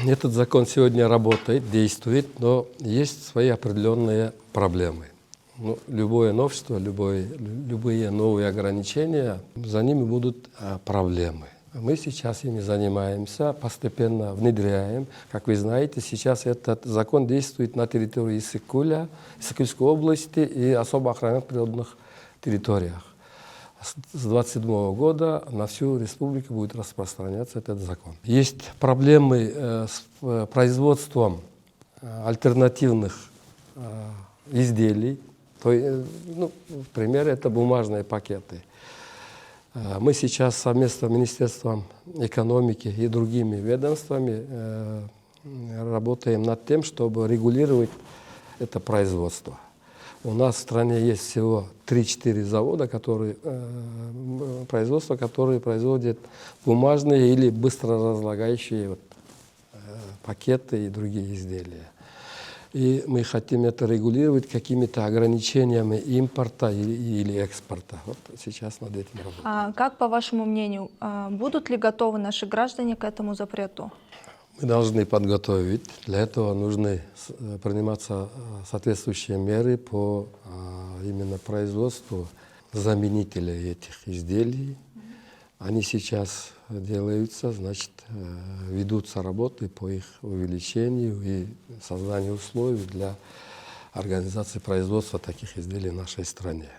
Этот закон сегодня работает, действует, но есть свои определенные проблемы. Ну, любое новшество, любые новые ограничения, за ними будут проблемы. Мы сейчас ими занимаемся, постепенно внедряем. Как вы знаете, сейчас этот закон действует на территории Иссык-Куля, Иссык-Кульской области и особо охраняемых природных территориях. С 2027 года на всю республику будет распространяться этот закон. Есть проблемы с производством альтернативных изделий. Пример — это бумажные пакеты. Мы сейчас совместно с Министерством экономики и другими ведомствами работаем над тем, чтобы регулировать это производство. У нас в стране есть всего 3-4 завода, которые производят бумажные или быстро разлагающие пакеты и другие изделия. И мы хотим это регулировать какими-то ограничениями импорта или экспорта. Вот сейчас над этим работаем. А как, по вашему мнению, будут ли готовы наши граждане к этому запрету? Мы должны подготовить. Для этого нужны приниматься соответствующие меры по именно производству заменителей этих изделий. Они сейчас делаются, значит, ведутся работы по их увеличению и созданию условий для организации производства таких изделий в нашей стране.